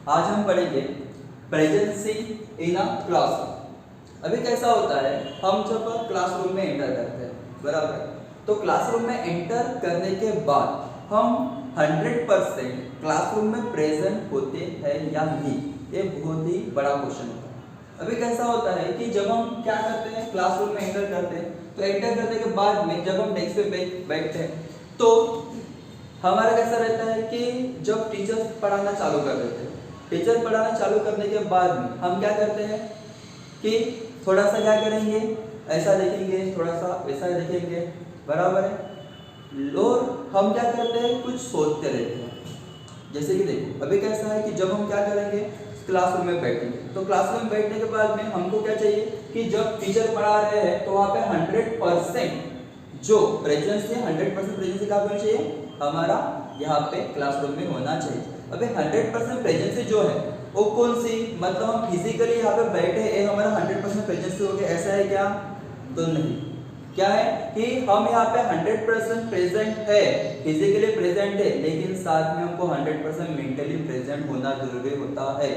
आज हम पढ़ेंगे प्रेजेंसी इन अ क्लासरूम। अभी कैसा होता है, हम जब क्लासरूम में एंटर करते हैं, बराबर, तो क्लासरूम में एंटर करने के बाद हम 100% क्लासरूम में प्रेजेंट होते हैं या नहीं, ये बहुत ही बड़ा क्वेश्चन होता है। अभी कैसा होता है कि जब हम क्या करते हैं, क्लासरूम में एंटर करते हैं, तो एंटर करने के बाद में जब हम डेस्क पे बैठते हैं तो हमारा कैसा रहता है कि जब टीचर पढ़ाना चालू कर देते हैं, टीचर पढ़ाना चालू करने के बाद में हम क्या करते हैं कि थोड़ा सा क्या करेंगे, ऐसा देखेंगे, थोड़ा सा वैसा देखेंगे, बराबर है। और हम क्या करते हैं, कुछ सोचते रहते हैं। जैसे कि देखो अभी कैसा है कि जब हम क्या करेंगे, क्लासरूम में बैठेंगे, तो क्लासरूम में बैठने के बाद में हमको क्या चाहिए कि जब टीचर पढ़ा रहे हैं तो वहाँ पे 100% जो प्रेजेंस है, 100% प्रेजेंस क्या होना चाहिए, हमारा यहाँ पे क्लासरूम में होना चाहिए। अभी 100% प्रेजेंस जो है वो कौन सी, मतलब हम फिजिकली यहाँ पे बैठे हैं, हमारा 100% प्रेजेंस हो गया, ऐसा है क्या? तो नहीं। क्या है कि हम यहाँ पे 100% प्रेजेंट है, फिजिकली प्रेजेंट है, लेकिन साथ में हमको 100% मेंटली प्रेजेंट होना जरूरी होता है।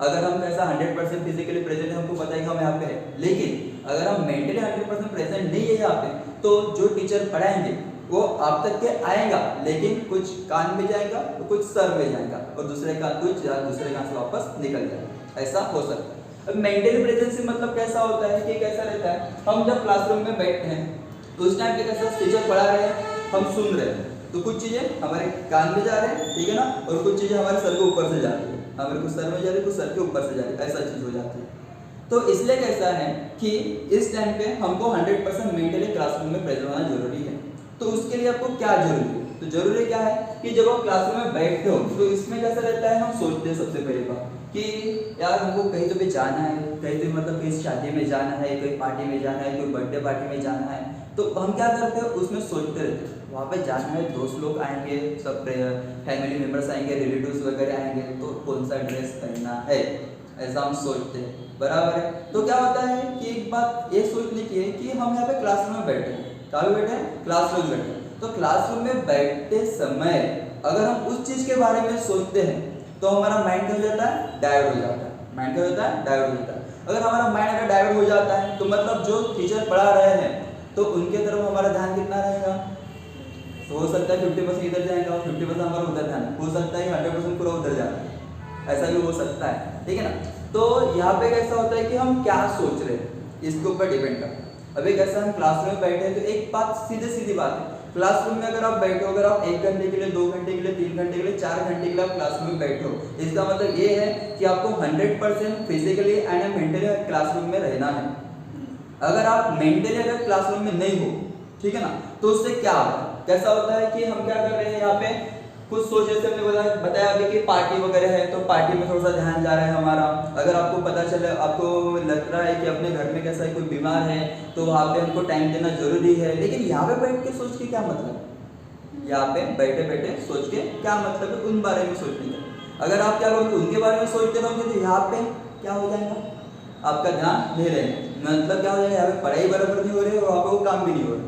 अगर हम ऐसा 100% फिजिकली प्रेजेंट है, हमको पता है कि हम यहाँ पे है, लेकिन अगर हम मेंटली 100% प्रेजेंट नहीं है यहाँ पे, तो जो टीचर पढ़ाएंगे वो आप तक के आएगा, लेकिन कुछ कान में जाएगा तो कुछ सर में जाएगा और दूसरे कान से वापस निकल जाएगा, ऐसा हो सकता है। अब मेंटली प्रेजेंस मतलब कैसा होता है कि कैसा रहता है, हम जब क्लासरूम में बैठते हैं तो उस टाइम पे कैसा टीचर पढ़ा रहे हैं, हम सुन रहे हैं, तो कुछ चीजें हमारे कान में जा रहे हैं, ठीक है ना, और कुछ चीजें हमारे सर के ऊपर से जा रही है, हमारे कुछ सर में जा रही है, कुछ सर के ऊपर से जा रही है, ऐसा चीज हो जाती है। तो इसलिए कैसा है कि इस टाइम पे हमको 100% मेंटली क्लासरूम में प्रेजेंट होना जरूरी है। तो उसके लिए आपको क्या जरूरी है, तो जरूरी क्या है कि जब आप क्लासरूम में बैठते हो तो इसमें कैसा रहता है, हम सोचते हैं सबसे पहले बात कि यार हमको कहीं तो भी जाना है, कहीं तो मतलब किसी शादी में जाना है, कोई पार्टी में जाना है, कोई बर्थडे पार्टी में जाना है, तो हम क्या करते हैं, उसमें सोचते रहते हैं वहाँ पे जाना है, दोस्त लोग आएंगे, सब फैमिली मेम्बर्स आएंगे, रिलेटिव्स वगैरह आएंगे, तो कौन सा ड्रेस पहनना है, ऐसा हम सोचते हैं, बराबर है। तो क्या होता है कि एक बात ये सोचने की है कि हम यहाँ पे क्लासरूम में बैठे हैं, कहाँ पे बैठे हैं, क्लासरूम में बैठे हैं। तो क्लासरूम में बैठते समय अगर हम उस चीज के बारे में सोचते हैं तो हमारा माइंड क्या हो जाता है, डाइवर्ट हो जाता है। माइंड क्या होता है, डाइवर्ट हो जाता है। अगर हमारा माइंड अगर डाइवर्ट हो जाता है तो मतलब जो टीचर पढ़ा रहे हैं तो उनके तरफ हमारा ध्यान कितना रहेगा, तो हो सकता है 50% इधर जाएगा, 50% हमारा उधर ध्यान, हो सकता है 100% पूरा उधर जाएगा, ऐसा भी हो सकता है, ठीक है ना। तो यहाँ पे कैसा होता है कि हम क्या सोच रहे हैं, इसके ऊपर डिपेंड करता है। अभी कैसा हम क्लासरूम में बैठे हैं तो एक बात सीधी बात है, क्लासरूम में अगर आप बैठो, अगर आप 1 घंटे के लिए, 2 घंटे के लिए, 3 घंटे के लिए, 4 घंटे के लिए आप क्लासरूम में बैठो, इसका मतलब ये है कि आपको 100% फिजिकली एंड मेंटली क्लासरूम में रहना है। अगर आप मेंटली अगर क्लासरूम में नहीं हो, ठीक है ना, तो उससे क्या होता है, कैसा होता है कि हम क्या कर रहे हैं यहाँ पे कुछ सोच, जैसे हमने बताया अभी कि पार्टी वगैरह है तो पार्टी में थोड़ा सा ध्यान जा रहा है हमारा। अगर आपको पता चले, आपको लग रहा है कि अपने घर में कैसा है, कोई बीमार है, तो वहाँ पे हमको टाइम देना जरूरी है, लेकिन यहाँ पे बैठ के सोच के क्या मतलब, यहाँ पे बैठे बैठे सोच के क्या मतलब है, उन बारे में सोचने का। अगर आप क्या करोगे, उनके बारे में सोचते रहोगे तो यहाँ पे क्या हो जाएगा, आपका ध्यान नहीं रहेगा, मतलब क्या हो जाएगा, यहाँ पे पढ़ाई बराबर नहीं हो रही है और वहाँ पे वो काम भी नहीं हो रहा,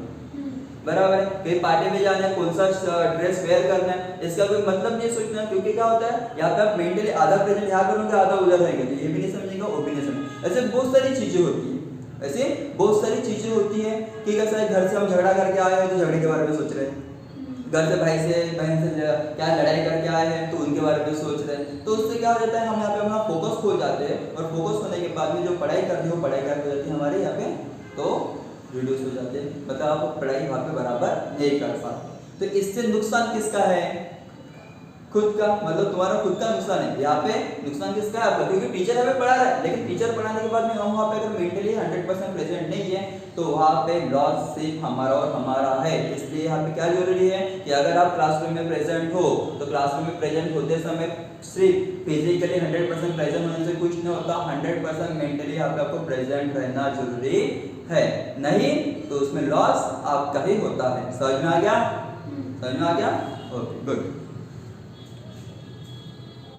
बराबर है। कहीं पार्टी में जाना है, कौन सा ड्रेस वेयर करना है, इसका कोई मतलब नहीं सोचना, क्योंकि क्या होता है यहाँ पे आप मेंटली आधा प्रेजेंट यहाँ करोगे, आधा उधर रहेंगे, तो ये भी नहीं समझेगा, वो भी नहीं समझेगा। ऐसे बहुत सारी चीजें होती है, ऐसे बहुत सारी चीजें होती है कि कैसा है, घर से हम झगड़ा करके आए हैं तो झगड़े के बारे में सोच रहे हैं, घर से भाई से बहन से क्या लड़ाई करके आए हैं तो उनके बारे में सोच रहे हैं। तो उससे क्या हो जाता है, हम यहाँ पे अपना फोकस खो जाते हैं, और फोकस होने के बाद में जो पढ़ाई करनी हो, पढ़ाई करनी हो जाती है हमारे यहाँ पे, तो रिड्यूस हो जाते हैं, मतलब आप पढ़ाई वहाँ पे बराबर नहीं कर पाते। तो इससे नुकसान किसका है, खुद का, मतलब तुम्हारा खुद का नुकसान है। यहाँ पे नुकसान किसका है, आपका, क्योंकि टीचर हमें पढ़ा रहा है, लेकिन टीचर पढ़ाने के बाद में हम वहाँ पे अगर मेंटली 100% प्रेजेंट नहीं है तो वहाँ पे लॉस सिर्फ हमारा और हमारा है। इसलिए यहाँ पे क्या जरूरी है कि अगर आप क्लासरूम में प्रेजेंट हो तो क्लासरूम में प्रेजेंट होते समय सिर्फ फिजिकली 100% प्रेजेंट होने से कुछ नहीं होता, 100% मेंटली यहाँ पे आपको प्रेजेंट रहना जरूरी है, नहीं तो उसमें लॉस आपका ही होता है। समझ में आ गया, समझ में आ गया, ओके गुड।